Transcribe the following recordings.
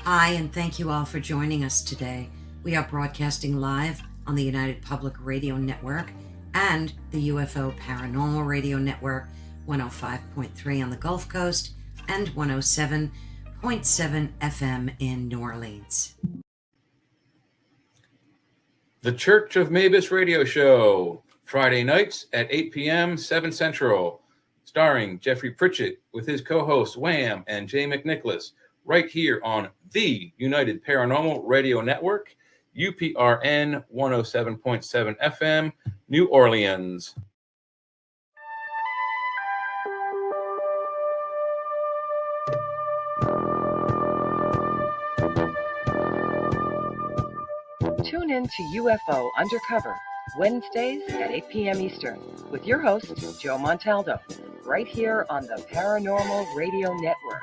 Hi, and thank you all for joining us today. We are broadcasting live on the United Public Radio Network and the UFO Paranormal Radio Network, 105.3 on the Gulf Coast and 107.7 FM in New Orleans. The Church of Mavis Radio Show, Friday nights at 8 p.m., 7 Central, starring Jeffrey Pritchett with his co-hosts Wham and Jay McNicholas, right here on the United Paranormal Radio Network, UPRN 107.7 FM, New Orleans. Tune in to UFO Undercover, Wednesdays at 8 p.m. Eastern, with your host, Joe Montaldo, right here on the Paranormal Radio Network.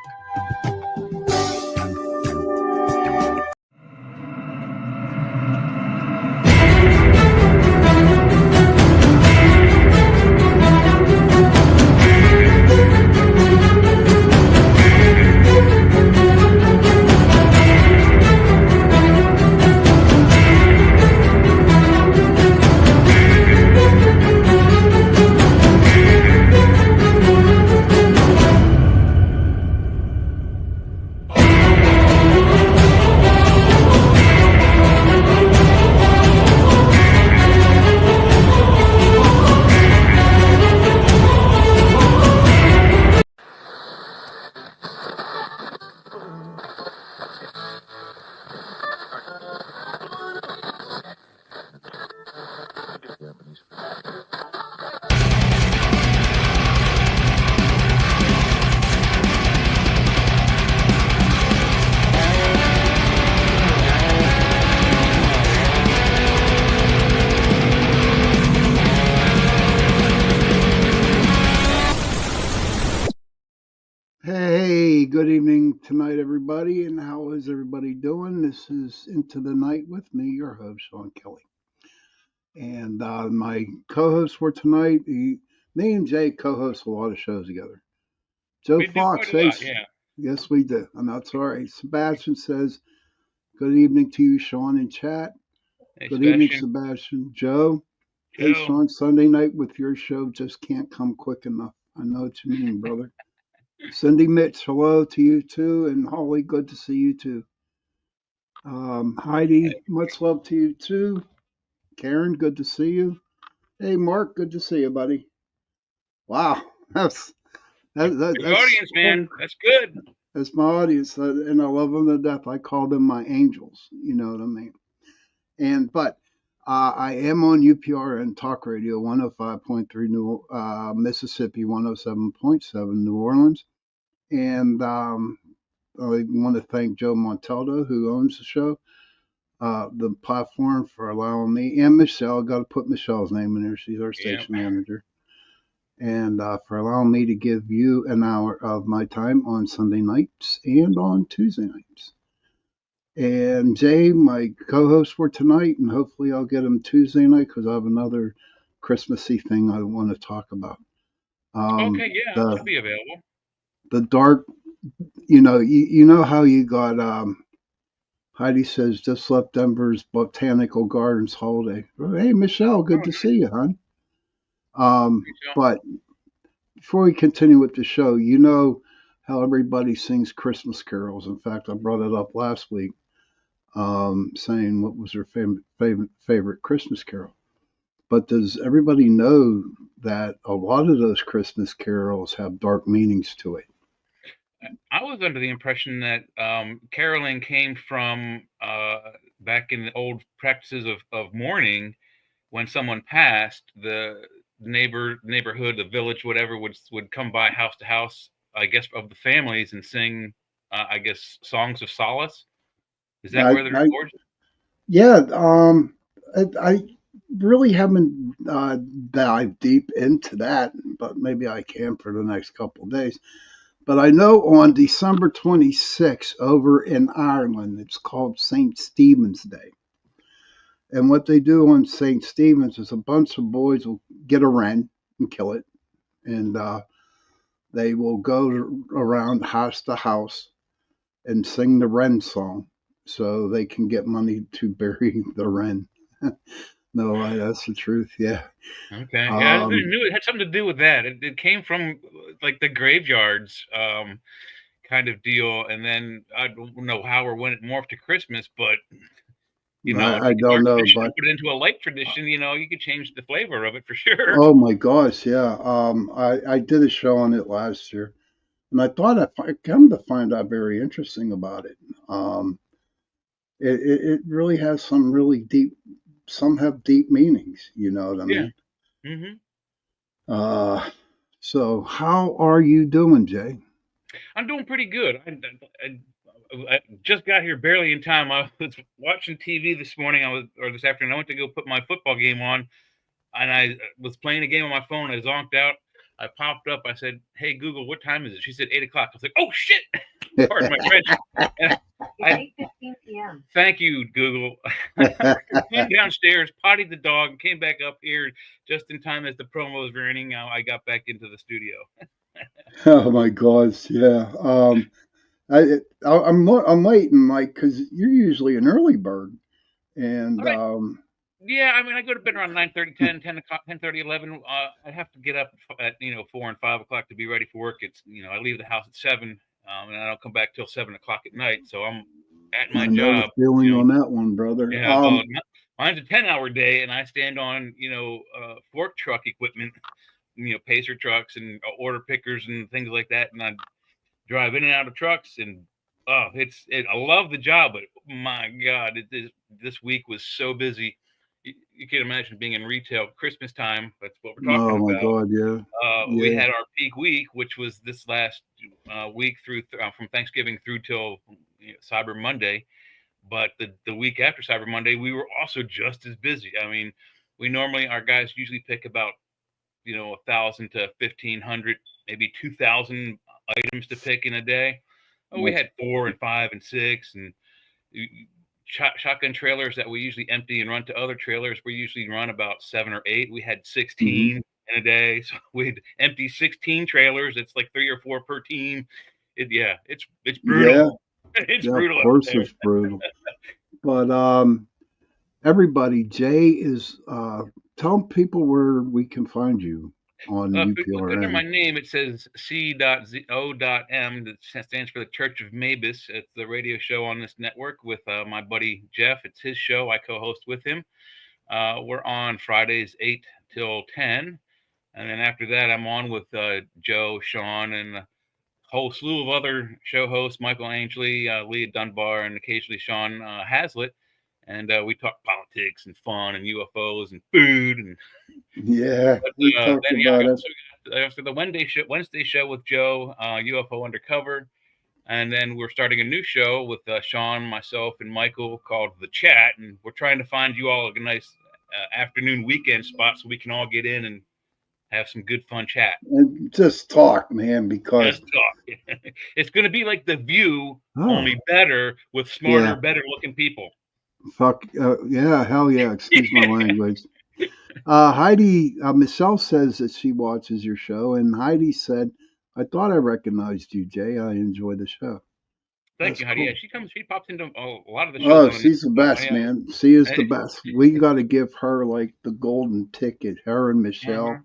Hey, good evening tonight, everybody, and how is everybody doing? This is Into the Night with me, your host, Sean Kelly. And my co-host for tonight, me and Jay co-host a lot of shows together. Joe We Fox do quite a lot, says, yeah. yes, we do, and that's all right. Sebastian says, good evening to you, Sean, in chat. Hey, Good evening, Sebastian. Sebastian. Joe, hey, Joe. Sean, Sunday night with your show just can't come quick enough. I know what you mean, brother. Cindy Mitch, hello to you too, and Holly, good to see you too. Heidi, much love to you too. Karen, good to see you. Hey, Mark, good to see you, buddy. Wow, that's Good audience, man. That's good. That's my audience, and I love them to death. I call them my angels. You know what I mean? But I am on UPRN Talk Radio 105.3 Mississippi, 107.7 New Orleans. And I want to thank Joe Montaldo, who owns the show, the platform, for allowing me, and Michelle. Got to put Michelle's name in there. She's our station manager. And for allowing me to give you an hour of my time on Sunday nights and on Tuesday nights. And Jay, my co-host for tonight, and hopefully I'll get him Tuesday night because I have another Christmassy thing I want to talk about. Okay, yeah, that should be available. The dark, you know how you got, Heidi says, just left Denver's Botanical Gardens holiday. Hey, Michelle, good to see you, hon. But before we continue with the show, you know how everybody sings Christmas carols. In fact, I brought it up last week, saying what was their favorite Christmas carol. But does everybody know that a lot of those Christmas carols have dark meanings to it? I was under the impression that caroling came from back in the old practices of mourning. When someone passed, the neighborhood, the village, whatever, would come by house to house, I guess, of the families and sing, I guess, songs of solace. Is that where the origin? Yeah, I really haven't dived deep into that, but maybe I can for the next couple of days. But I know on December 26th over in Ireland, it's called St. Stephen's Day. And what they do on St. Stephen's is a bunch of boys will get a wren and kill it. And they will go around house to house and sing the wren song so they can get money to bury the wren. No, that's the truth. Yeah. Okay. Yeah, I Um, knew it had something to do with that. It came from like the graveyards kind of deal, and then I don't know how or when it morphed to Christmas, but I take a don't dark know, tradition but and put it into a light tradition. You could change the flavor of it for sure. oh my gosh, yeah. I did a show on it last year, and I thought I come to find out very interesting about it. Um, it really has some really deep. Some have deep meanings. You know what I Yeah. mean? Hmm. Uh, so how are you doing, Jay? I'm doing pretty good. I just got here barely in time. I was watching TV this morning. Or this afternoon. I went to go put my football game on, and I was playing a game on my phone. I zonked out. I popped up. I said, "Hey Google, what time is it?" She said 8 o'clock. I was like, "Oh shit!" Pardon my French. And It's 8:15 p.m. thank you, Google. I went downstairs, potted the dog, and came back up here just in time as the promo was running. I got back into the studio. Oh my gosh, yeah. I'm waiting, like, because you're usually an early bird, and All right. Yeah, I mean, I go to bed around 9:30, 10 o'clock, 10:30, 11. I have to get up at 4 and 5 o'clock to be ready for work. It's I leave the house at 7, and I don't come back till 7 o'clock at night. So I'm at my I know the job. feeling on that one, brother. Yeah. Well, mine's a 10-hour day, and I stand on fork truck equipment, pacer trucks and order pickers and things like that, and I drive in and out of trucks, and I love the job, but my God, this week was so busy. You can imagine being in retail Christmas time. That's what we're talking Oh my about. God, yeah, We yeah, had our peak week, which was this last week through from Thanksgiving through till Cyber Monday. But the week after Cyber Monday, we were also just as busy. I mean, our guys usually pick about 1,000 to 1,500, maybe 2,000 items to pick in a day. We that's had 4 and 5 and 6, and shotgun trailers that we usually empty and run to other trailers. We usually run about 7 or 8. We had 16 in a day, so we'd empty 16 trailers. It's like 3 or 4 per team. It's brutal. yeah, It's yeah. Of brutal out course, there. it's brutal. But everybody, Jay is telling people where we can find you on If we look under my UPRN. name, it says C.O.M. That stands for the Church of Mavis. It's the radio show on this network with my buddy Jeff. It's his show. I co-host with him. We're on Fridays 8 till 10. And then after that, I'm on with Joe, Sean, and a whole slew of other show hosts, Michael Angley, Leah Dunbar, and occasionally Sean Hazlitt. And we talk politics and fun and UFOs and food and Yeah, we talked then about it. after the Wednesday show with Joe, UFO Undercover, and then we're starting a new show with Sean, myself, and Michael called The Chat, and we're trying to find you all a nice afternoon weekend spot so we can all get in and have some good fun chat. And just talk, man, because Just talk. It's going to be like The View, oh only better with smarter, yeah, better looking people. fuck yeah, hell yeah. Excuse my language. Heidi, Michelle says that she watches your show, and Heidi said, "I thought I recognized you, Jay. I enjoy the show." Thank That's you, Heidi. cool. Yeah, she pops into a lot of the shows Oh, on the she's the show. best, Yeah. man. She is the Hey. best. We got to give her like the golden ticket. Her and Michelle,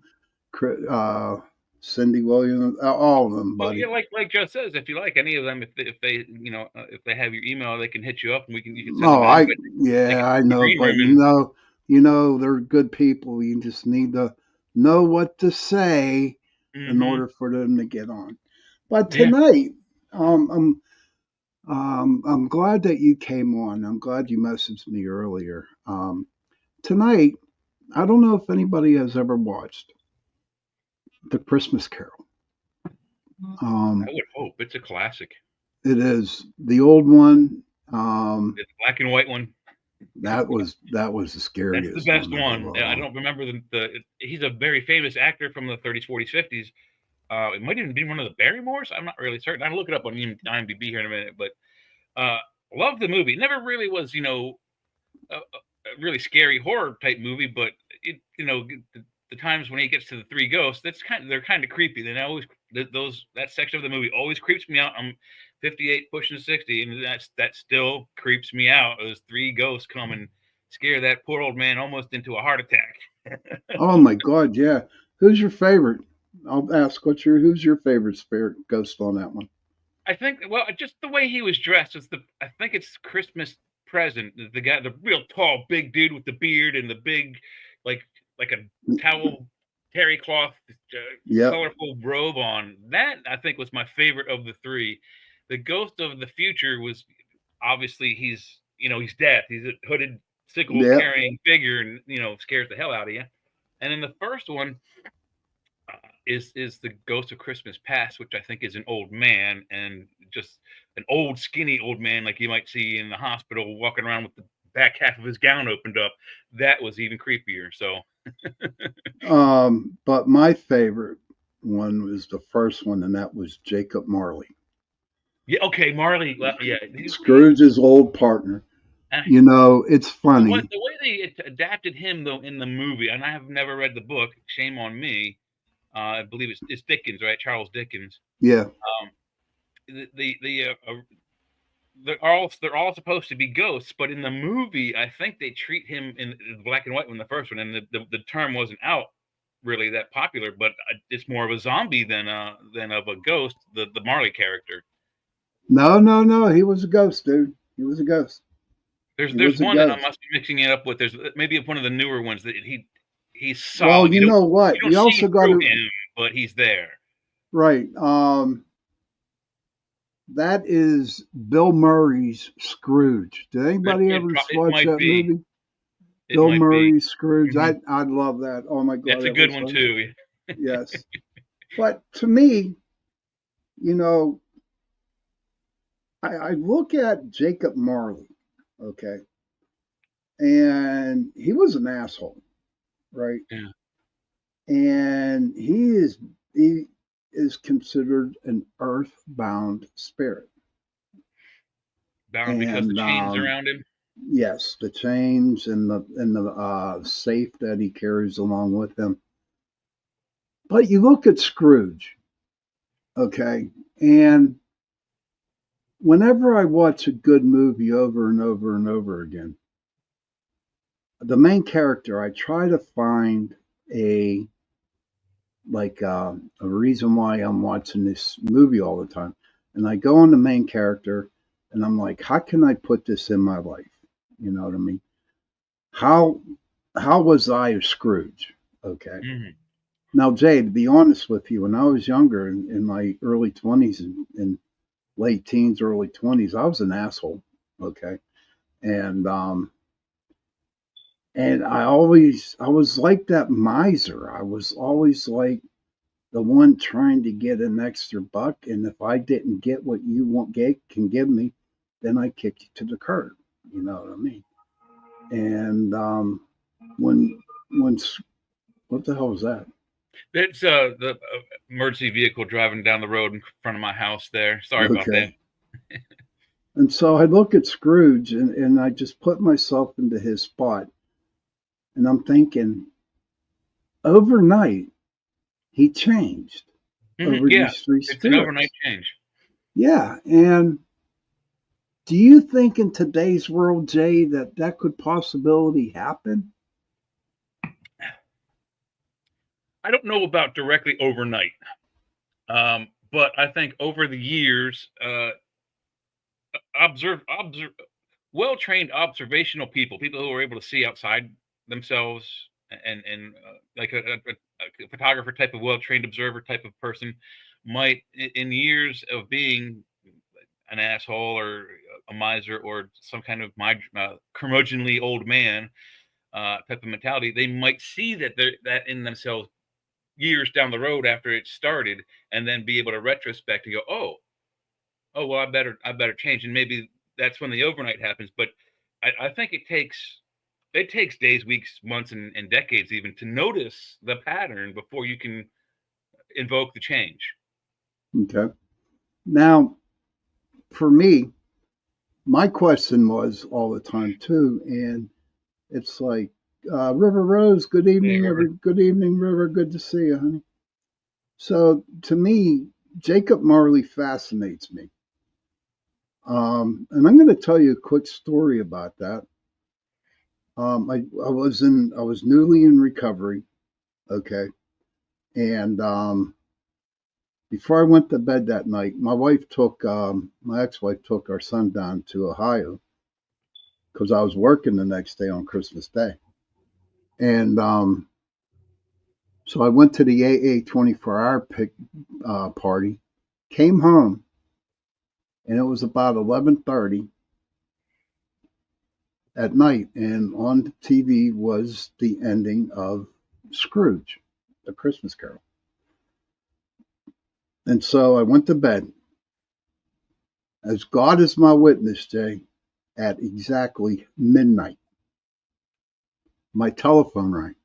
Mhm. Cindy Williams, all of them, Well, buddy. yeah, like Joe says, if you like any of them, if they have your email, they can hit you up and you can send Oh, them an invite. They can I the know, green but room and you know, they're good people. You just need to know what to say in order for them to get on. But yeah. tonight, I'm glad that you came on. I'm glad you messaged me earlier. Tonight, I don't know if anybody has ever watched The Christmas Carol. I would hope it's a classic. It is the old one. The black and white one. That was the That's scariest the best one of one. I all. don't remember he's a very famous actor from the 30s, 40s, 50s. It might even be one of the Barrymores. I'm not really certain. I'll look it up on IMDb here in a minute. But love the movie. Never really was, a really scary horror type movie, but the times when he gets to the three ghosts, they're kind of creepy. They always that section of the movie always creeps me out. 58 pushing 60, and that still creeps me out. Those three ghosts come and scare that poor old man almost into a heart attack. Oh my God, yeah. Who's your favorite? I'll ask. Who's your favorite spirit ghost on that one? I think, well, just the way he was dressed is I think it's Christmas Present. The guy, the real tall, big dude with the beard and the big, like a towel, terry cloth, Yep. colorful robe on. That I think was my favorite of the three. The Ghost of the Future was obviously he's death. He's a hooded sickle Yep. carrying figure, and scares the hell out of you. And then the first one is the Ghost of Christmas Past, which I think is an old man, and just an old skinny old man like you might see in the hospital walking around with the back half of his gown opened up. That was even creepier. So But my favorite one was the first one, and that was Jacob Marley. yeah, okay, Marley. Well, yeah, Scrooge's old partner. It's funny. The way they adapted him though in the movie, and I have never read the book. Shame on me. I believe it's Dickens, right? Charles Dickens. Yeah. They're all supposed to be ghosts, but in the movie, I think they treat him in the black and white one, the first one, and the term wasn't out really that popular, but it's more of a zombie than of a ghost. The Marley character. No, he was a ghost, dude. He was a ghost. There's one that I must be mixing it up with. There's maybe one of the newer ones that he's solid. Well, you know what? You also got to, but he's there. Right. That is Bill Murray's Scrooge. Did anybody ever watch that movie? Bill Murray's Scrooge. Mm-hmm. I'd love that. Oh my God, that's a good one too. Yes, but to me, I look at Jacob Marley, okay, and he was an asshole, right? Yeah. And he is considered an earthbound spirit. Bound because the chains around him. Yes, the chains and the safe that he carries along with him. But you look at Scrooge, okay, and whenever I watch a good movie over and over and over again, the main character, I try to find a reason why I'm watching this movie all the time. And I go on the main character and I'm like, how can I put this in my life? You know what I mean? How was I a Scrooge? Okay. Mm-hmm. Now, Jay, to be honest with you, when I was younger, in my early 20s and late teens, early 20s, I was an asshole. Okay. And I was like that miser. I was always like the one trying to get an extra buck. And if I didn't get what you can give me, then I kick you to the curb. You know what I mean? And when what the hell was that? It's the emergency vehicle driving down the road in front of my house there. Sorry about that. And so I look at Scrooge and I just put myself into his spot. And I'm thinking, overnight, he changed over these three spirits. It's an overnight change. Yeah. And do you think in today's world, Jay, that could possibly happen? I don't know about directly overnight. But I think over the years, well-trained observational people who are able to see outside themselves and like a photographer type of well-trained observer type of person might, in years of being an asshole or a miser or some kind of curmudgeonly old man type of mentality, they might see that in themselves years down the road after it started, and then be able to retrospect and go, oh well, I better change. And maybe that's when the overnight happens. But I think it takes days, weeks, months, and decades even to notice the pattern before you can invoke the change. Okay. Now, for me, my question was all the time too, and it's like, River Rose, good evening, Hey, River. Good evening, River. Good to see you, honey. So to me, Jacob Marley fascinates me. And I'm going to tell you a quick story about that. I was newly in recovery, okay, and before I went to bed that night, my ex-wife took our son down to Ohio because I was working the next day on Christmas Day, and so I went to the AA 24-hour party, came home, and it was about 11:30 at night, and on the TV was the ending of Scrooge, A Christmas Carol. And so I went to bed. As God is my witness, Jay, at exactly midnight, my telephone rang.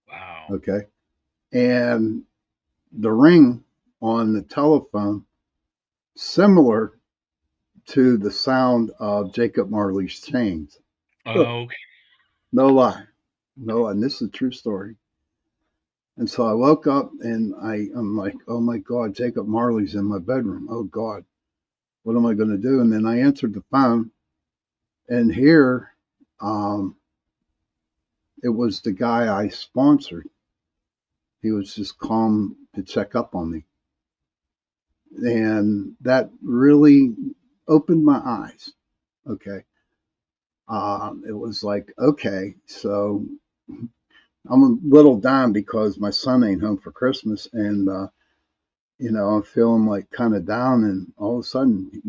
Wow. Okay. And the ring on the telephone, similar to the sound of Jacob Marley's chains. Okay. No lie. No lie. And this is a true story. And so I woke up and I'm like, oh my God, Jacob Marley's in my bedroom. Oh God, what am I going to do? And then I answered the phone, and here it was the guy I sponsored. He was just calm to check up on me. And that really opened my eyes. Okay. It was like, okay, so I'm a little down because my son ain't home for Christmas, and I'm feeling like kind of down, and all of a sudden,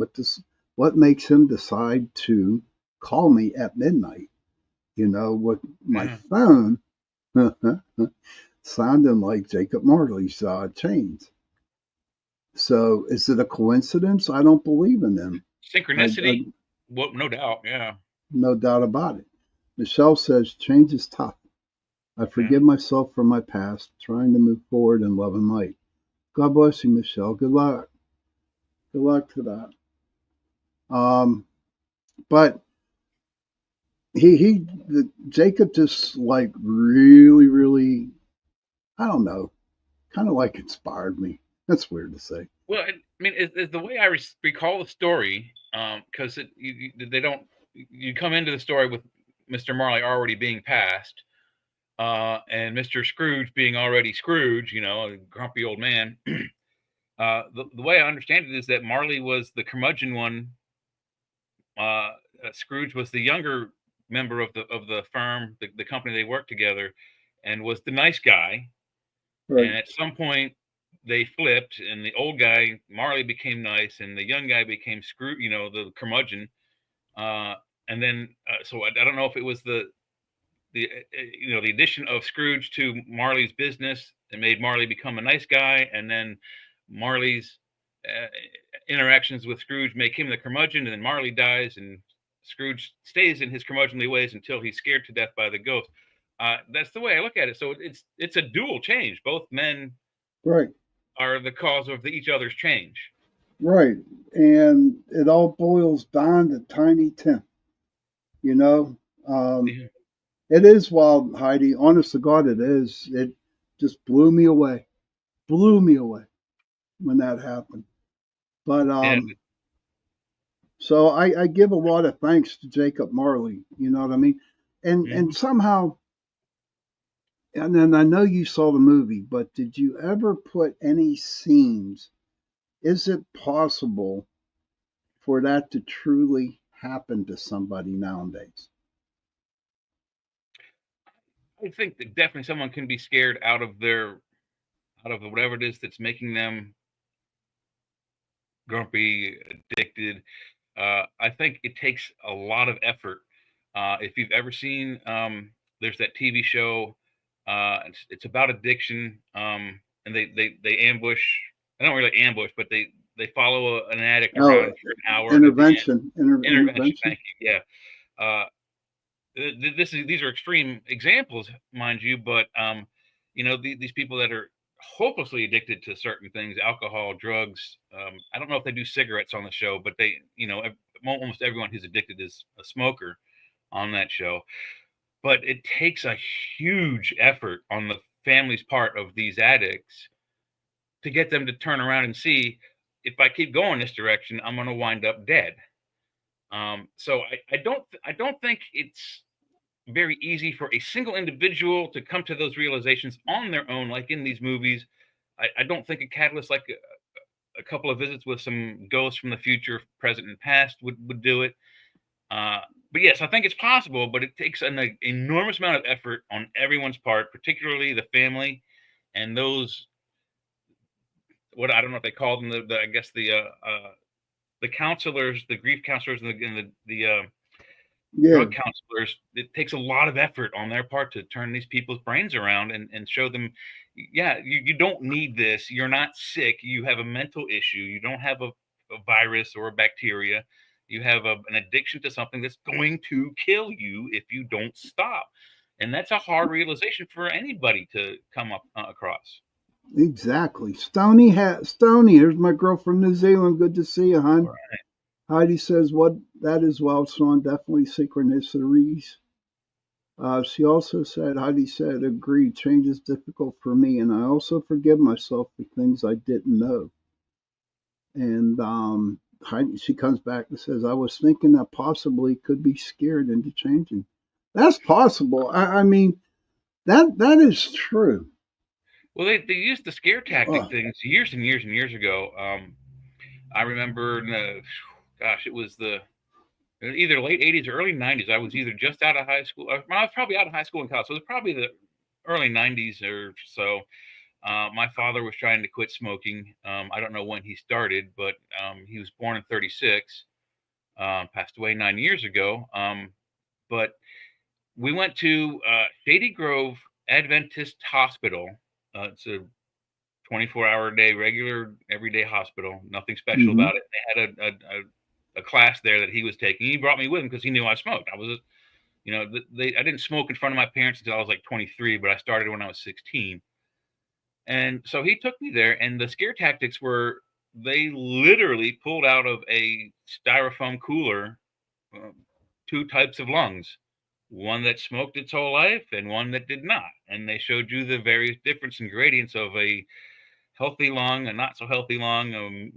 what makes him decide to call me at midnight? With my phone sounding like Jacob Marley's chains. So is it a coincidence? I don't believe in them. Synchronicity? Well, no doubt, yeah. No doubt about it. Michelle says change is tough. I forgive myself for my past, trying to move forward in love and light. God bless you, Michelle. Good luck. Good luck to that. But Jacob just like really, really, I don't know, kind of like inspired me. That's weird to say. Well, I mean, is the way I recall the story, because you come into the story with Mr. Marley already being passed, and Mr. Scrooge being already Scrooge, a grumpy old man. The way I understand it is that Marley was the curmudgeon one. Scrooge was the younger member of the firm, the company they worked together, and was the nice guy. Right. And at some point, they flipped, and the old guy Marley became nice, and the young guy became Scrooge, the curmudgeon. And then, so I don't know if it was the addition of Scrooge to Marley's business that made Marley become a nice guy, and then Marley's interactions with Scrooge make him the curmudgeon, and then Marley dies, and Scrooge stays in his curmudgeonly ways until he's scared to death by the ghost. That's the way I look at it. So it's a dual change. Both men are the cause of each other's change. Right. And it all boils down to Tiny Tim. It is wild, Heidi. Honest to God, it is. It just blew me away. Blew me away when that happened. But so I give a lot of thanks to Jacob Marley. You know what I mean? And somehow, and then I know you saw the movie, but did you ever put any scenes? Is it possible for that to truly happen to somebody nowadays? I think that definitely someone can be scared out of whatever it is that's making them grumpy, addicted. I think it takes a lot of effort. If you've ever seen, there's that TV show. It's about addiction, and they ambush. I don't really ambush, but they follow an addict around for an hour. Intervention. Thank you. Yeah. These are extreme examples, mind you, but these people that are hopelessly addicted to certain things, alcohol, drugs. I don't know if they do cigarettes on the show, but they, almost everyone who's addicted is a smoker on that show. But it takes a huge effort on the family's part of these addicts to get them to turn around and see, if I keep going this direction, I'm going to wind up dead. So I don't think it's very easy for a single individual to come to those realizations on their own, like in these movies. I don't think a catalyst like a couple of visits with some ghosts from the future, present, and past would do it. But yes, I think it's possible, but it takes an enormous amount of effort on everyone's part, particularly the family and those, what I don't know if they call them, the I guess the counselors, the grief counselors, and the Yeah, drug counselors. It takes a lot of effort on their part to turn these people's brains around and show them, yeah, you don't need this. You're not sick. You have a mental issue. You don't have a virus or a bacteria. You have an addiction to something that's going to kill you if you don't stop. And that's a hard realization for anybody to come up across. exactly. Stony, here's my girl from New Zealand. Good to see you, hon. Heidi says, what that is well, son, definitely synchronicities. She also said, Heidi said, agreed, change is difficult for me, and I also forgive myself for things I didn't know. And Heidi, she comes back and says, I was thinking that possibly could be scared into changing. That's possible. I mean, that is true. Well, they used the scare tactic Oh, things years and years and years ago. I remember, gosh, it was either late 80s or early 90s. I was either just out of high school. I was probably out of high school and college. So it was probably the early 90s or so. My father was trying to quit smoking. I don't know when he started, but he was born in 36, passed away 9 years ago. But we went to Shady Grove Adventist Hospital. It's a 24-hour a day, regular, everyday hospital. Nothing special hmm about it. They had a class there that he was taking. He brought me with him because he knew I smoked. I was, I didn't smoke in front of my parents until I was like 23, but I started when I was 16. And so he took me there, and the scare tactics were they literally pulled out of a styrofoam cooler two types of lungs, one that smoked its whole life and one that did not. And they showed you the various difference and gradients of a healthy lung, a not so healthy lung,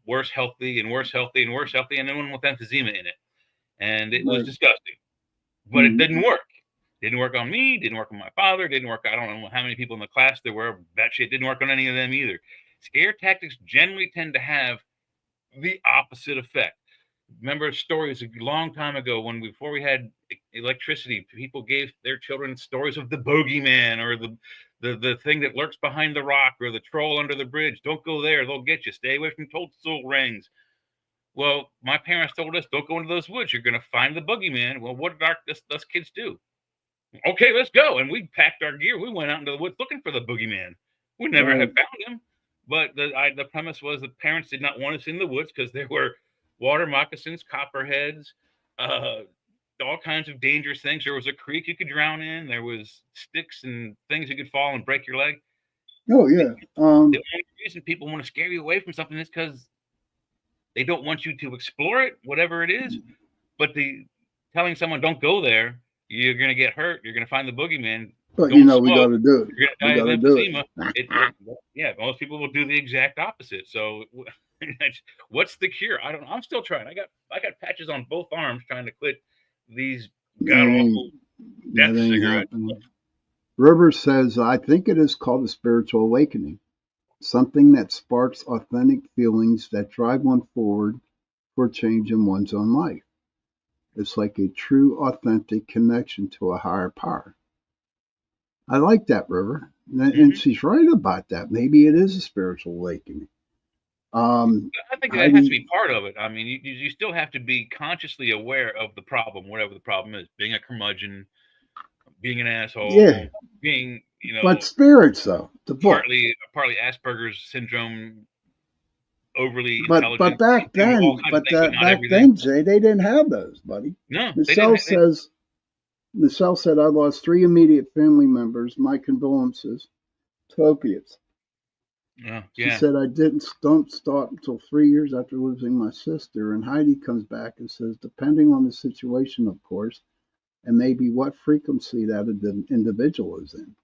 worse healthy and worse healthy and worse healthy, and then one with emphysema in it. And it was right. disgusting, but it didn't work. Didn't work on me, didn't work on my father, didn't work. I don't know how many people in the class there were. That shit didn't work on any of them either. Scare tactics generally tend to have the opposite effect. Remember stories a long time ago when before we had electricity, people gave their children stories of the bogeyman or the thing that lurks behind the rock or the troll under the bridge. Don't go there, they'll get you. Stay away from toadstool rings. Well, my parents told us, don't go into those woods. You're going to find the boogeyman. Well, what did us kids do? Okay, let's go. And we packed our gear. We went out into the woods looking for the boogeyman. We never Right. have found him. But the premise was the parents did not want us in the woods because there were water moccasins, copperheads, all kinds of dangerous things. There was a creek you could drown in. There was sticks and things you could fall and break your leg. Oh, yeah. The only reason people want to scare you away from something is because they don't want you to explore it, whatever it is. But telling someone don't go there, you're going to get hurt. You're going to find the boogeyman. But Don't we smoke. got to do it. You're We going got to to die of do it. emphysema. Yeah, most people will do the exact opposite. So, what's the cure? I don't know. I'm still trying. I got patches on both arms trying to quit these god awful death That ain't cigarettes. happening. River says, I think it is called a spiritual awakening, something that sparks authentic feelings that drive one forward for change in one's own life. It's like a true, authentic connection to a higher power. I like that, River. And she's right about that. Maybe it is a spiritual awakening. I think that has to be part of it. I mean, you still have to be consciously aware of the problem, whatever the problem is. Being a curmudgeon, being an asshole, Yeah. being, But spirits, though, the book. partly Asperger's syndrome, overly But intelligent. back then, all kinds of things, but not back everything. then, Jay, they didn't have those, buddy. No, Michelle said, I lost 3 immediate family members. My condolences to opiates. She yeah. said, I don't start until 3 years after losing my sister. And Heidi comes back and says, depending on the situation, of course, and maybe what frequency that individual is in.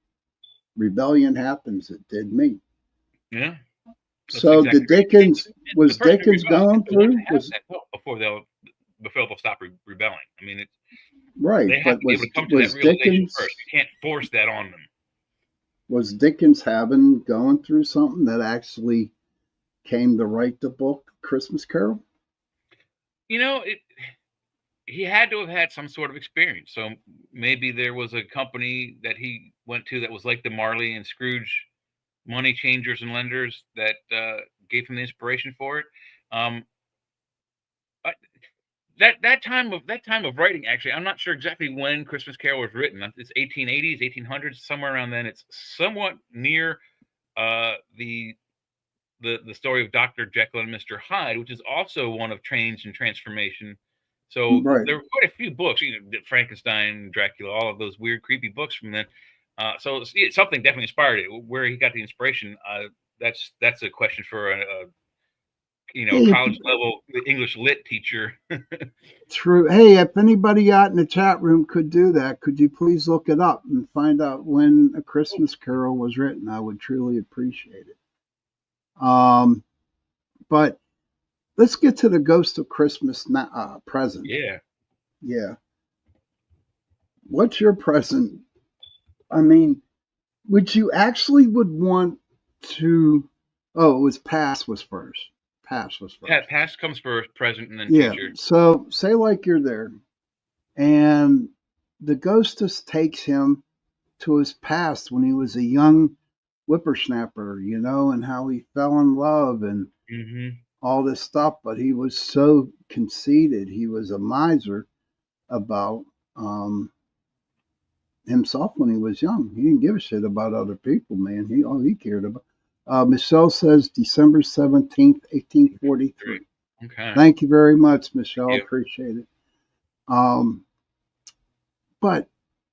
Rebellion happens. It did me. Yeah. So exactly was Dickens going through? before before they'll stop rebelling. I mean, Right, they have but to be able to come to that realization first. You can't force that on them. Was Dickens going through something that actually came to write the book Christmas Carol? You know, he had to have had some sort of experience. So maybe there was a company that he went to that was like the Marley and Scrooge money changers and lenders that gave him the inspiration for it. That time of writing, actually, I'm not sure exactly when Christmas Carol was written. It's 1880s, 1800s, somewhere around then. It's somewhat near the story of Dr. Jekyll and Mr. Hyde, which is also one of change and transformation. So Right. there were quite a few books, Frankenstein, Dracula, all of those weird, creepy books from then. So something definitely inspired it. Where he got the inspiration, that's a question for a college level English lit teacher. True. Hey, if anybody out in the chat room could do that, could you please look it up and find out when A Christmas Carol was written? I would truly appreciate it. But let's get to the Ghost of Christmas present. Yeah. What's your present? I mean, would you actually want to? Oh, it was past was first. Past was first. Past comes first, present, and then future. So say like you're there, and the ghostess takes him to his past when he was a young whippersnapper, and how he fell in love and all this stuff. But he was so conceited. He was a miser about himself when he was young. He didn't give a shit about other people, man. All he cared about. Michelle says December 17th, 1843. Okay. Thank you very much, Michelle. Appreciate it. But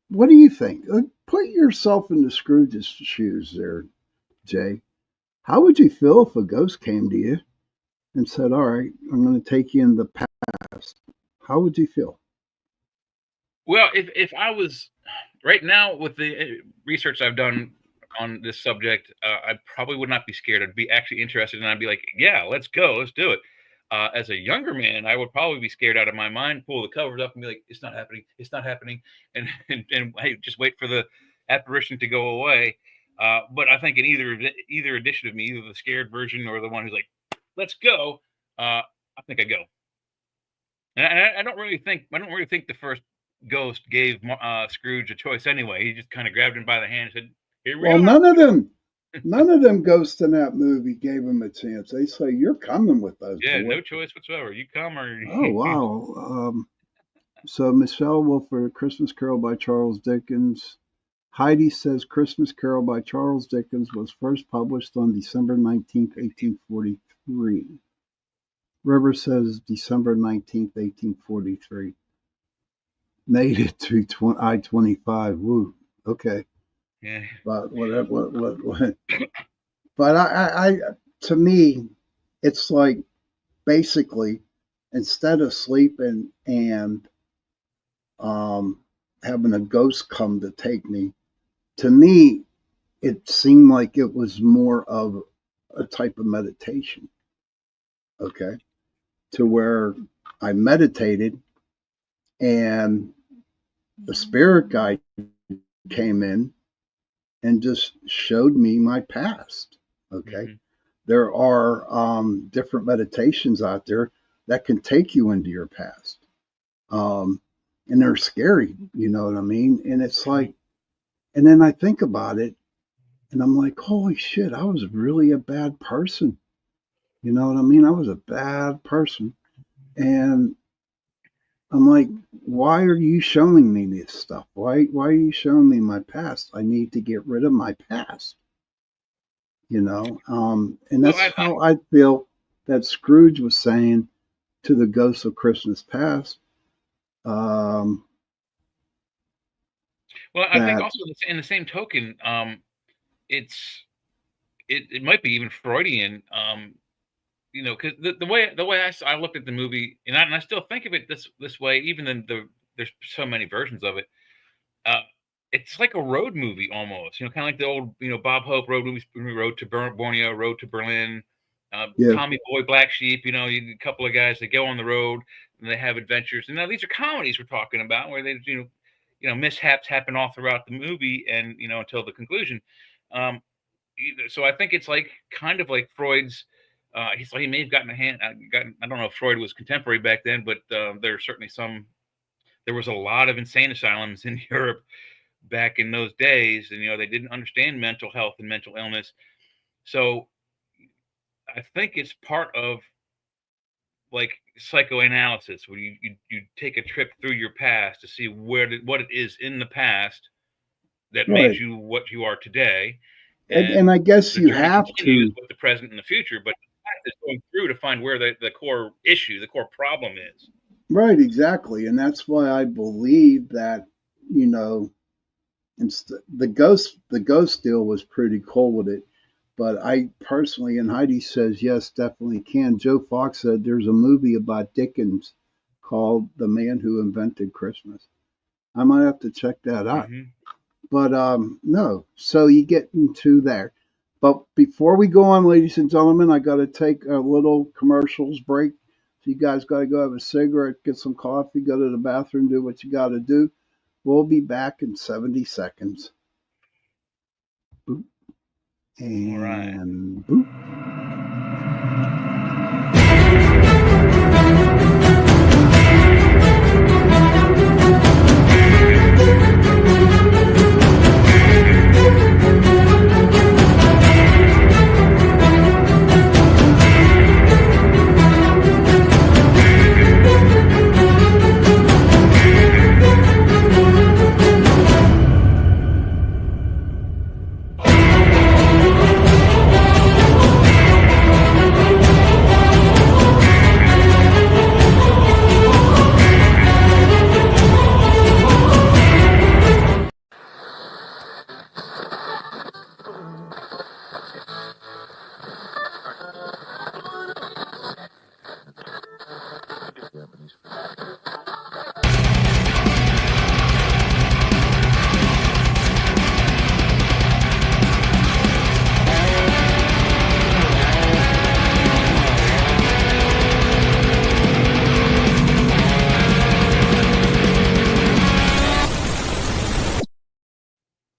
what do you think? Put yourself into Scrooge's shoes there, Jay. How would you feel if a ghost came to you and said, all right, I'm going to take you in the past? How would you feel? Well, if I was right now with the research I've done on this subject, I probably would not be scared. I'd be actually interested, and I'd be like, yeah, let's go, let's do it. As a younger man, I would probably be scared out of my mind, pull the covers up and be like, it's not happening, and hey, just wait for the apparition to go away. But I think in either edition of me, either the scared version or the one who's like, let's go, I think I go. And I don't really think the first ghost gave Scrooge a choice anyway. He just kind of grabbed him by the hand and said, "Here we are." None of them ghosts in that movie gave him a chance. They say, "You're coming with us." Yeah, boy. No choice whatsoever. You come or. Oh wow! So Michelle Wilford, Christmas Carol by Charles Dickens. Heidi says Christmas Carol by Charles Dickens was first published on December 19th, 1843. River says December 19th, 1843. Made it to I-25. Woo. Okay. Yeah. But what? But I to me, it's like basically instead of sleeping and having a ghost come to take me, to me, it seemed like it was more of a type of meditation. Okay. To where I meditated and the spirit guide came in and just showed me my past. Okay. There are different meditations out there that can take you into your past. And they're scary, you know what I mean? And it's like, and then I think about it and I'm like, holy shit, I was really a bad person. You know what I mean? I was a bad person. And I'm like, why are you showing me this stuff? Why are you showing me my past? I need to get rid of my past. And that's how I feel that Scrooge was saying to the ghosts of Christmas past. Well, I think also in the same token, it might be even Freudian. Because the way I looked at the movie, and I still think of it this way, even in there's so many versions of it. It's like a road movie almost, kind of like the old, Bob Hope road movies, Road to Borneo, Road to Berlin, Yeah. Tommy Boy, Black Sheep, a couple of guys that go on the road and they have adventures. And now these are comedies we're talking about where they, mishaps happen all throughout the movie and, until the conclusion. So I think it's like kind of like Freud's. He may have gotten a hand. I don't know if Freud was contemporary back then, but there's certainly there was a lot of insane asylums in Europe back in those days, and they didn't understand mental health and mental illness. So I think it's part of like psychoanalysis, where you take a trip through your past to see what it is in the past that made Right. you what you are today. And I guess the you journey have continues to. with the present and the future, but the past is going through to find where the core issue, the core problem is. Right, exactly. And that's why I believe that, the ghost deal was pretty cool with it. But I personally, and Heidi says, yes, definitely can. Joe Fox said there's a movie about Dickens called The Man Who Invented Christmas. I might have to check that out. Mm-hmm. But no, so you get into there. But before we go on, ladies and gentlemen, I got to take a little commercials break. So you guys got to go have a cigarette, get some coffee, go to the bathroom, do what you got to do. We'll be back in 70 seconds. Boop. And All right. boop.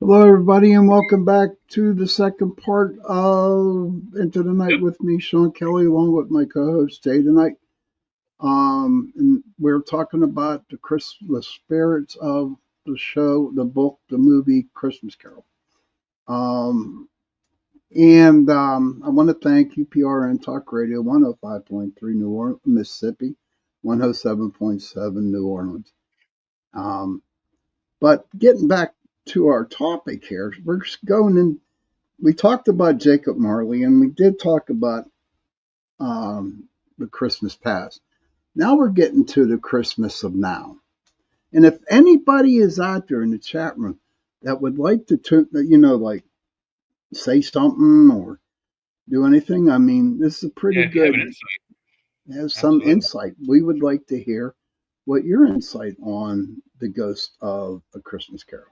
Hello, everybody, and welcome back to the second part of Into the Night with me, Sean Kelly, along with my co-host Jay tonight. And we're talking about the Christmas spirits of the show, the book, the movie Christmas Carol. And I want to thank UPRN Talk Radio 105.3 New Orleans, Mississippi, 107.7 New Orleans. But getting back to our topic here, we're going in. We talked about Jacob Marley, and we did talk about the Christmas past. Now we're getting to the Christmas of now. And if anybody is out there in the chat room that would like to, like say something or do anything, I mean, this is a pretty good. Have some Absolutely. insight. We would like to hear what your insight on the Ghost of A Christmas Carol.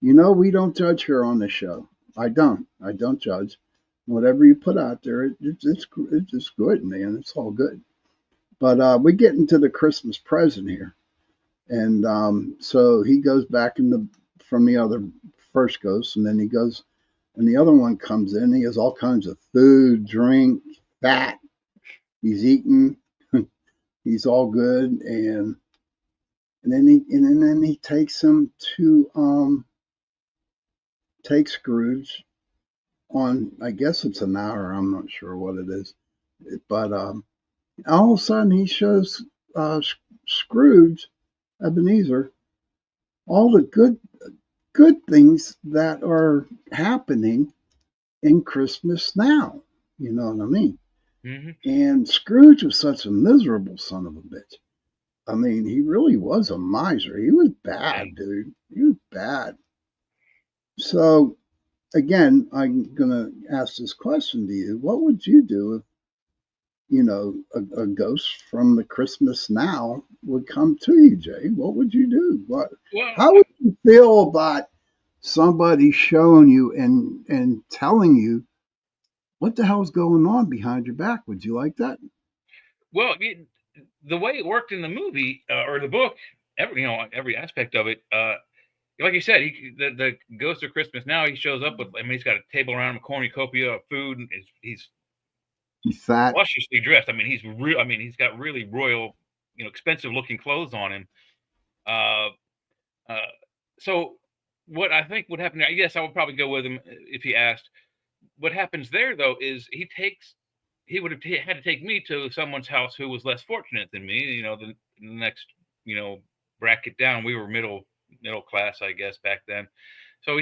We don't judge here on the show. I don't judge. Whatever you put out there, it's good, man. It's all good. But we get into the Christmas present here. And so he goes back from the other first ghost, and then he goes, and the other one comes in. He has all kinds of food, drink, fat. He's eating. He's all good, and then he takes him to take Scrooge on. I guess it's an hour. I'm not sure what it is, but all of a sudden he shows Scrooge, Ebenezer, all the good things that are happening in Christmas now. You know what I mean? Mm-hmm. And Scrooge was such a miserable son of a bitch. I mean, he really was a miser. He was bad, dude. He was bad. So, again, I'm going to ask this question to you. What would you do if, a ghost from the Christmas now would come to you, Jay? What would you do? How would you feel about somebody showing you and telling you what the hell's going on behind your back? Would you like that? Well, the way it worked in the movie or the book, every aspect of it. Like you said, the Ghost of Christmas Now, he shows up with. I mean, he's got a table around him, a cornucopia of food, and he's fat, lusciously dressed. I mean, he's real. I mean, he's got really royal, expensive looking clothes on him. So what I think would happen, yes, I would probably go with him if he asked. What happens there, though, is he would have had to take me to someone's house who was less fortunate than me. The next, bracket down. We were middle class, I guess, back then. So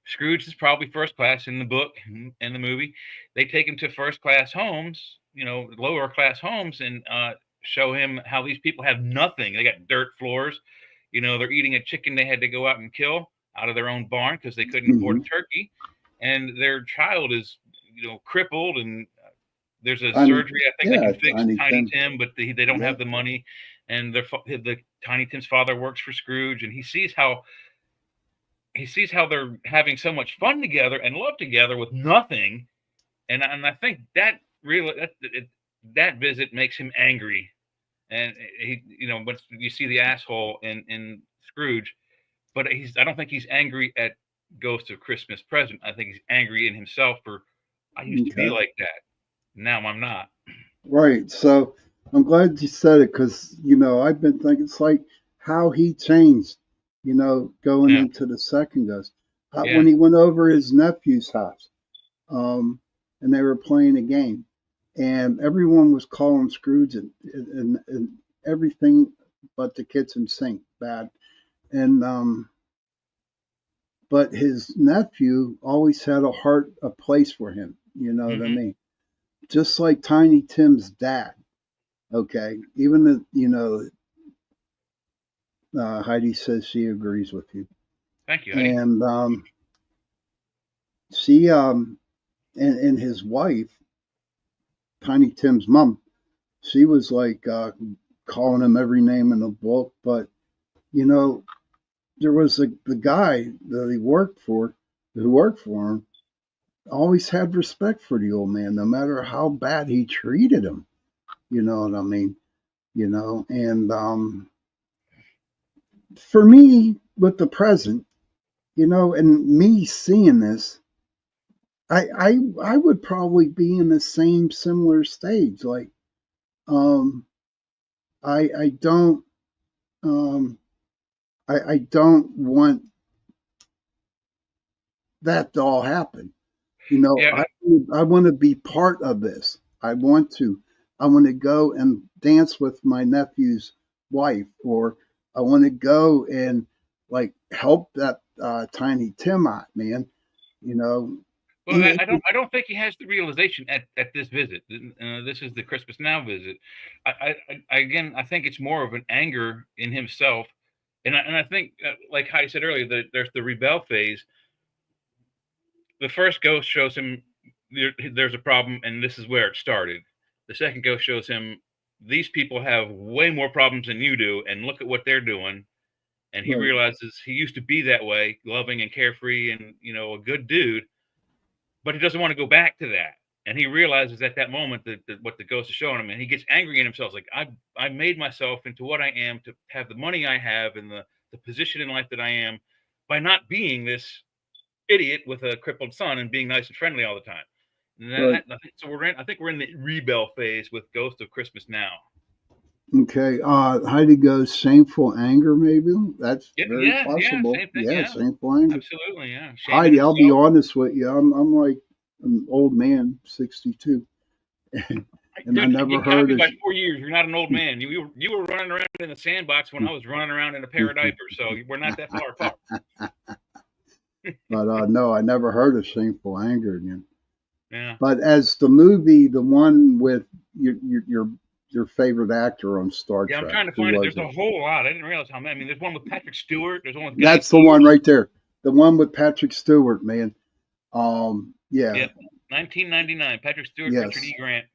Scrooge is probably first class in the book and the movie. They take him to first class homes, lower class homes, and show him how these people have nothing. They got dirt floors. They're eating a chicken they had to go out and kill out of their own barn because they couldn't afford a turkey. And their child is, crippled, and there's a surgery I think they can fix Tiny Tim, but they don't have the money. And the Tiny Tim's father works for Scrooge, and he sees how they're having so much fun together and love together with nothing. And I think that that visit makes him angry. And he, once you see the asshole in Scrooge, but I don't think he's angry at Ghost of Christmas Present. I think he's angry in himself for, I used to be like that. Now I'm not. Right. So I'm glad you said it because, I've been thinking it's like how he changed, going into the second Ghost. When he went over his nephew's house and they were playing a game and everyone was calling Scrooge and everything but the kitchen sink bad. And, but his nephew always had a place for him. You know what I mean? Just like Tiny Tim's dad. Okay. Even Heidi says she agrees with you. Thank you, Heidi. And she and his wife, Tiny Tim's mom, she was like calling him every name in the book. But there was the guy that he worked for, who worked for him, always had respect for the old man, no matter how bad he treated him. You know what I mean? And for me, with the present, and me seeing this, I would probably be in the same similar stage. Like, I don't I don't want that to all happen. I want to be part of this. I want to go and dance with my nephew's wife, or I want to go and like help that Tiny Tim out, man. Well, I don't think he has the realization at this visit. This is the Christmas Now visit. I think it's more of an anger in himself, and I think, like Heidi said earlier, that there's the rebel phase. The first ghost shows him there's a problem, and this is where it started. The second ghost shows him these people have way more problems than you do, and look at what they're doing. And he realizes he used to be that way, loving and carefree, and a good dude. But he doesn't want to go back to that. And he realizes at that moment that what the ghost is showing him, and he gets angry in himself. Like, I made myself into what I am to have the money I have and the position in life that I am by not being this idiot with a crippled son and being nice and friendly all the time. And I think we're in the rebel phase with Ghost of Christmas Now. Okay. Heidi goes shameful anger, maybe? That's very possible. Same thing, shameful anger. Absolutely, yeah. Heidi, I'll be honest with you. I'm like an old man, 62. And Dude, I never heard of by 4 years. You're not an old man. You were running around in the sandbox when I was running around in a pair of diapers, so we're not that far apart. But no, I never heard of shameful anger again. Yeah. But as the movie, the one with your favorite actor on Star Trek. Yeah, I'm trying to find it. There's a whole lot. I didn't realize how many. I mean, there's one with Patrick Stewart. There's one with That's the one right there. The one with Patrick Stewart, man. Yeah. 1999. Patrick Stewart, Richard E. Grant.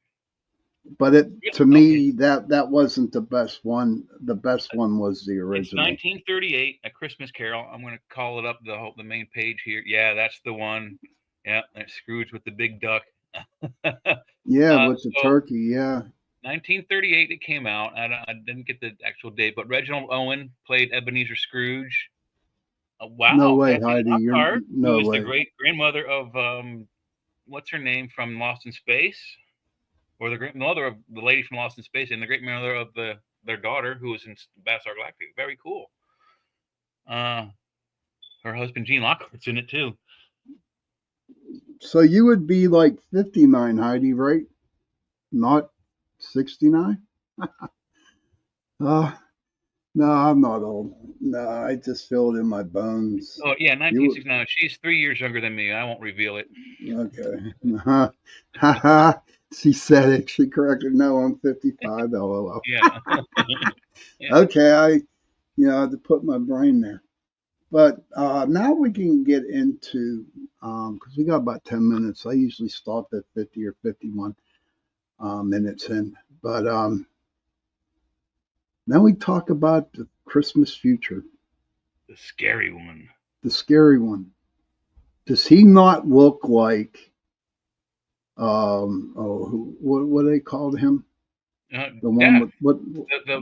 But to me, that wasn't the best one. The best one was the original. It's 1938, A Christmas Carol. I'm going to call it up the main page here. Yeah, that's the one. Yeah, that's Scrooge with the big duck. Yeah, with the So turkey. Yeah. 1938 it came out. I didn't get the actual date, but Reginald Owen played Ebenezer Scrooge. No Wow, way, Kathy Heidi. You're Lockhart, who no is the way. great grandmother of what's her name from Lost in Space, or the great mother of the lady from Lost in Space, and the great mother of their daughter who was in Battlestar Galactica. Very cool. Uh, her husband Gene Lockhart's in it too. So you would be like 59, Heidi, right? Not 69? Uh, no, I'm not old. No, I just feel it in my bones. Oh yeah, You 1969. She's 3 years younger than me. I won't reveal it. okay? Haha. She said it. She corrected. No, I'm 55. LOL. Yeah. Yeah. Okay, I had to put my brain there. But now we can get into because we got about 10 minutes. I usually stop at 50 or 51 minutes in. But now we talk about the Christmas future, The scary one. the scary one. Does he not look like what they called him? The one Death. with what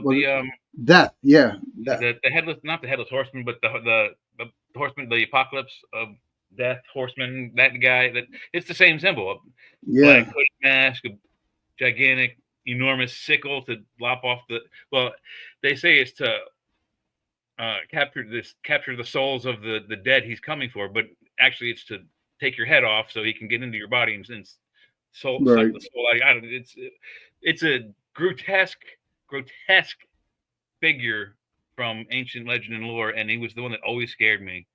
what The Death? Yeah, Death. the headless, not the headless horseman, but the horseman, the apocalypse of death horseman. That guy. That it's the same symbol. A black Yeah, hood mask, a gigantic, enormous sickle to lop off the. Well, they say it's to capture the souls of the dead he's coming for, but actually it's to take your head off so he can get into your body and suck right. the soul out. I don't. It's a grotesque figure from ancient legend and lore, and he was the one that always scared me.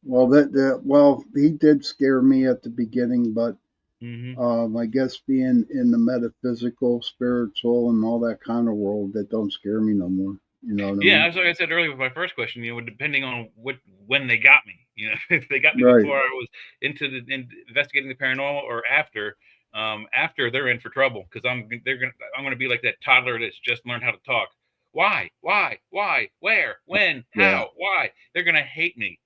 Well, he did scare me at the beginning, but Hmm. I guess being in the metaphysical, spiritual, and all that kind of world, that don't scare me no more. You know what I Yeah, mean? as like I said earlier with my first question, depending on when they got me, if they got me Right. before I was into investigating the paranormal, or after, after they're in for trouble because I'm gonna be like that toddler that's just learned how to talk. Why? Where? When? Yeah. How? Why? They're gonna hate me.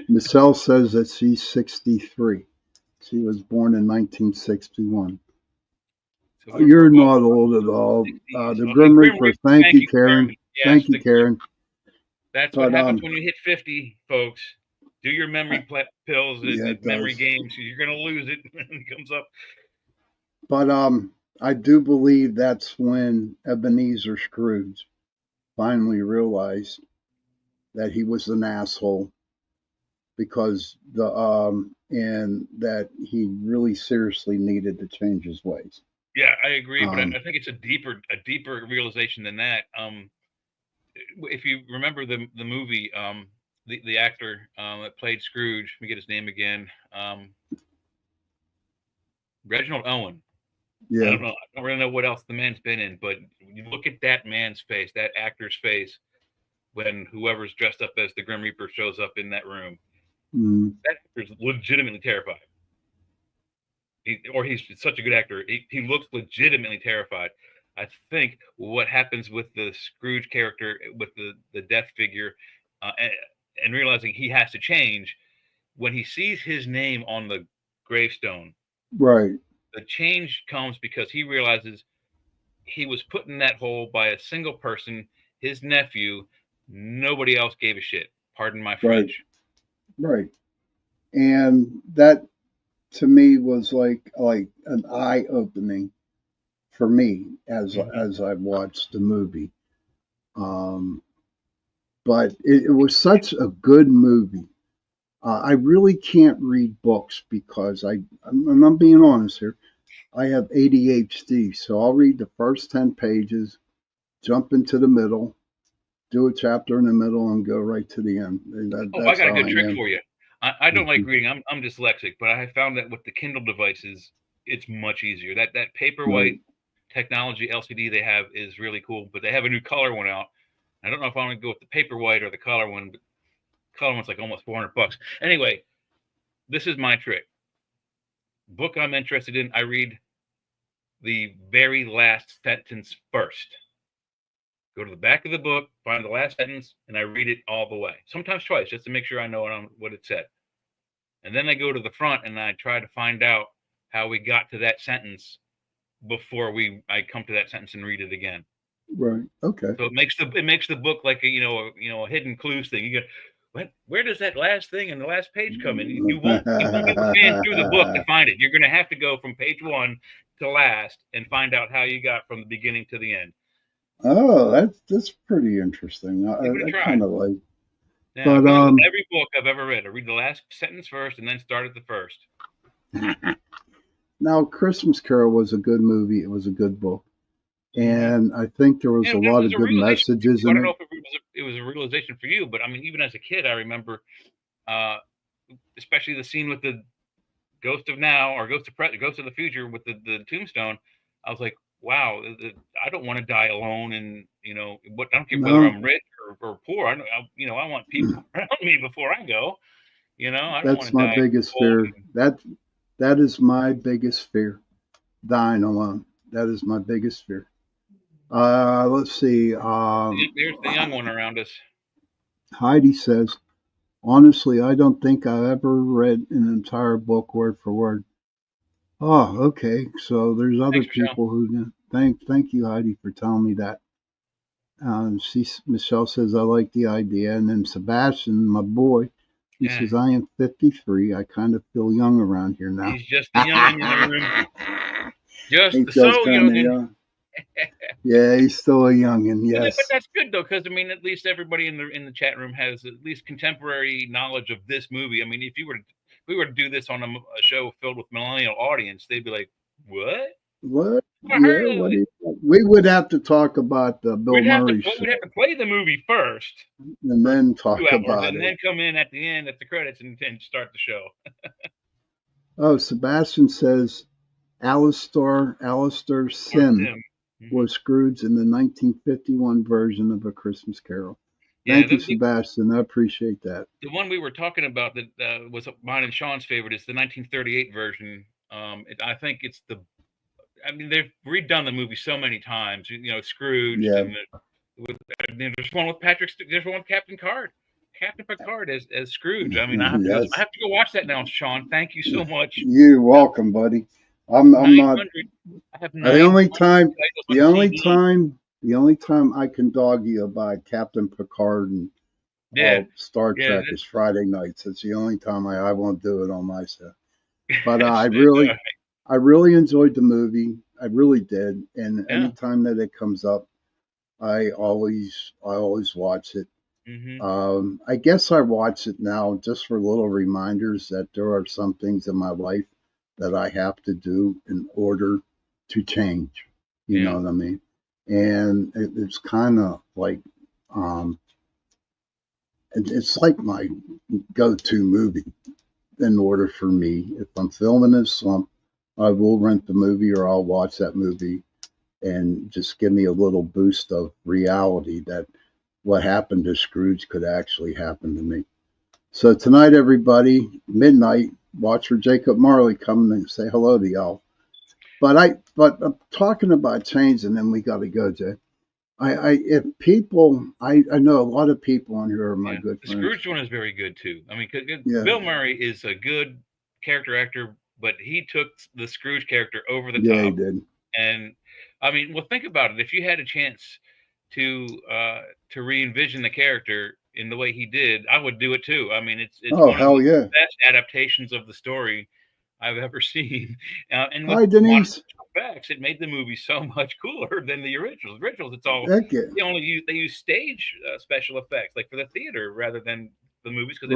Michelle says that she's 63. She was born in 1961. So You're we're both not old at all. 60s. The Okay, Grim Grim Reaper. Reaper. Thank Thank you, you, Karen. Karen. Yes, Thank you, Karen. that's what But happens when you hit 50, folks. Do your memory pills yeah, and it memory does. games. You're gonna lose it when it comes up. But I do believe that's when Ebenezer Scrooge finally realized that he was an asshole because and that he really seriously needed to change his ways. Yeah, I agree, but I Um, think it's a deeper realization than that. If you remember the movie, the actor that played Scrooge, let me get his name again. Reginald Owen. I yeah, don't know. I don't really know what else the man's been in, but you look at that man's face, that actor's face, when whoever's dressed up as the Grim Reaper shows up in that room. mm, That actor's legitimately terrified. He's such a good actor. He looks legitimately terrified. I think what happens with the Scrooge character, with the death figure, and realizing he has to change, when he sees his name on the gravestone, right, the change comes because he realizes he was put in that hole by a single person, his nephew. Nobody else gave a shit. Pardon my right, French. right. And that to me was like an eye opening for me Hmm. as I watched the movie. Um, but it was such a good movie. I really can't read books because I'm being honest here. I have ADHD, so I'll read the first 10 pages, jump into the middle, do a chapter in the middle, and go right to the end. Oh, I That's got a how good I trick am. for you. I don't like Mhm. reading. I'm dyslexic, but I have found that with the Kindle devices, it's much easier. That Right. Paperwhite technology LCD they have is really cool, but they have a new color one out. I don't know if I want to go with the Paperwhite or the color one, but the color one's like almost $400. Anyway, this is my trick. Book I'm interested in, I read the very last sentence first. Go to the back of the book, find the last sentence, and I read it all the way. Sometimes twice, just to make sure I know what it said. and then I go to the front and I try to find out how we got to that sentence before I come to that sentence and read it again. Right. Okay. So it makes the book like a hidden clues thing. You go, where does that last thing in the last page come in? You won't be able to fan through the book to find it. You're going to have to go from page 1 to last and find out how you got from the beginning to the end. Oh, that's pretty interesting. I kind of like. Yeah, But every book I've ever read, I read the last sentence first and then start at the first. Now, Christmas Carol was a good movie. It was a good book, and I think there was a lot of good messages I in don't know it. if it was a realization for you, but I mean, even as a kid, I remember, especially the scene with the Ghost of Now or Ghost of the Future with the tombstone. I was like, wow, I don't want to die alone, and I don't care whether I'm rich or poor. I want people around me before I go. I don't want That's to my die biggest fear. That is my biggest fear, dying alone. That is my biggest fear. Let's see. There's the young one around us. Heidi says, honestly, I don't think I ever read an entire book word for word. Oh, okay. So there's other Thanks, Michelle. people who thank you, Heidi, for telling me that. Michelle says I like the idea, and then Sebastian, my boy, he says I am 53. I kind of feel young around here now. He's just the youngin' in the room. He's just kind of young. Yeah, he's still a youngin'. Yes, but that's good though, because I mean, at least everybody in the chat room has at least contemporary knowledge of this movie. I mean, if we were to do this on a show filled with millennial audience, they'd be like, "What? What? Yeah, we would have to talk about the Bill Murray show. We'd have to play the movie first, and then talk about and then come in at the end at the credits and start the show. Oh, Sebastian says Alistair Sim was Scrooge in the 1951 version of A Christmas Carol. Thank you, Sebastian. I appreciate that. The one we were talking about that was mine and Sean's favorite is the 1938 version. I think it's they've redone the movie so many times. Scrooge. Yeah. And there's one with There's one with Captain Picard as Scrooge. I mean, I have to go watch that now, Sean. Thank you so much. You're welcome, buddy. I'm not. The only time I can dog you about Captain Picard and Star Trek is Friday nights. It's the only time I won't do it on myself. But I really enjoyed the movie. I really did. And anytime that it comes up, I always watch it. Mm-hmm. I guess I watch it now just for little reminders that there are some things in my life that I have to do in order to change. You know what I mean? And it's kind of like, it's like my go-to movie in order for me. If I'm filming a slump, I will rent the movie or I'll watch that movie and just give me a little boost of reality that what happened to Scrooge could actually happen to me. So tonight, everybody, midnight, watch for Jacob Marley come and say hello to y'all. But I'm talking about change, and then we got to go, Jay. I know a lot of people on here are my good friends. The Scrooge one is very good too. I mean, Bill Murray is a good character actor, but he took the Scrooge character over the top. Yeah, he did. And I mean, well, think about it. If you had a chance to re-envision the character in the way he did, I would do it too. I mean, it's one of the best adaptations of the story I've ever seen. And with Denise. Effects, it made the movie so much cooler than the originals. It's all they use stage special effects, like for the theater, rather than the movies, because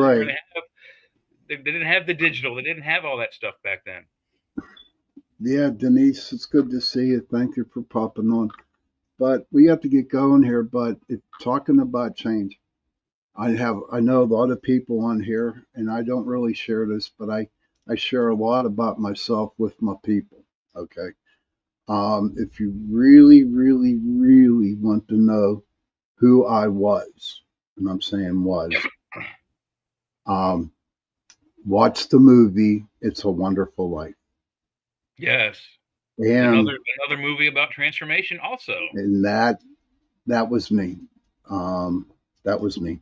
they didn't have the digital. They didn't have all that stuff back then. Yeah, Denise, it's good to see you. Thank you for popping on. But we have to get going here. But talking about change, I know a lot of people on here, and I don't really share this, but I share a lot about myself with my people. Okay. If you really, really, really want to know who I was, and I'm saying was, watch the movie It's a Wonderful Life. Yes. And another movie about transformation also. And that was me. That was me.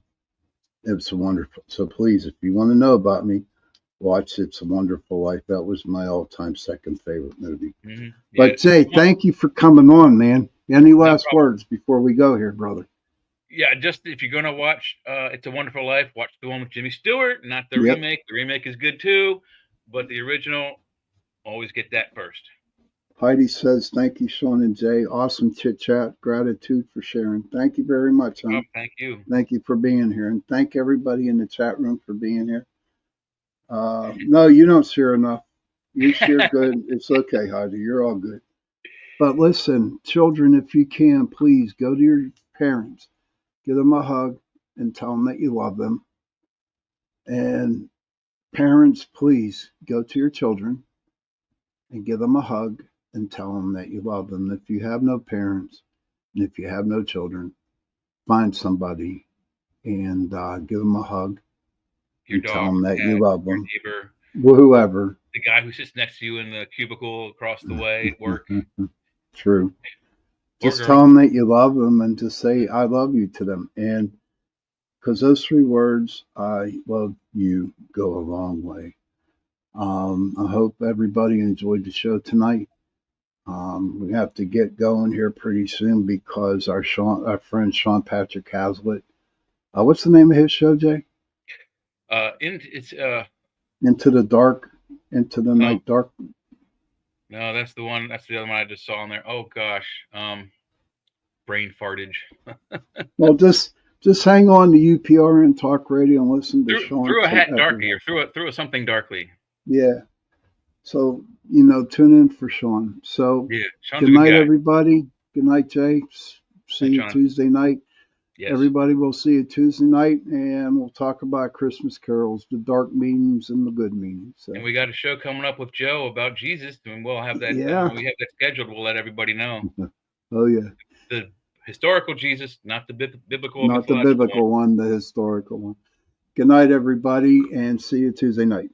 It was wonderful. So please, if you want to know about me, watched It's a Wonderful Life. That was my all-time second favorite movie. Yeah, But Jay, thank you for coming on, man. Any last words before we go here, brother? Yeah, just if you're gonna watch It's a Wonderful Life, watch the one with Jimmy Stewart, not the Yep. remake. The remake is good too, but the original, always get that first. Heidi says, thank you, Sean and Jay. Awesome chit chat. Gratitude for sharing. Thank you very much, Oh, hon. thank you. Thank you for being here. And thank everybody in the chat room for being here. No, you don't share enough. You share good. It's okay, Heidi. You're all good. But listen, children, if you can, please go to your parents, give them a hug, and tell them that you love them. And parents, please go to your children and give them a hug and tell them that you love them. If you have no parents and if you have no children, find somebody and give them a hug Your and dog, tell them that cat, you love your them. neighbor, Whoever. the guy who sits next to you in the cubicle across the way at work. True. Or Just girl. tell them that you love them and just say, I love you to them. And because those 3 words, I love you, go a long way. I hope everybody enjoyed the show tonight. We have to get going here pretty soon because our friend Sean Patrick Hazlitt. What's the name of his show, Jay? It's Into the Dark, Into the Night Dark. No, that's the one. That's the other one I just saw on there. Oh gosh, brain fartage. Well, just hang on to UPRN Talk Radio and listen to Sean. Through a hat darkly, or through a something darkly. Yeah. So tune in for Sean. So yeah, good night, everybody. Good night, Jay. See you Tuesday night. Yes. Everybody, we'll see you Tuesday night, and we'll talk about Christmas carols, the dark meanings and the good meanings. So. And we got a show coming up with Joe about Jesus, and we'll have that. Yeah. We have that scheduled. We'll let everybody know. Oh yeah. The historical Jesus, not the biblical. Not the biblical one, the historical one. Good night, everybody, and see you Tuesday night.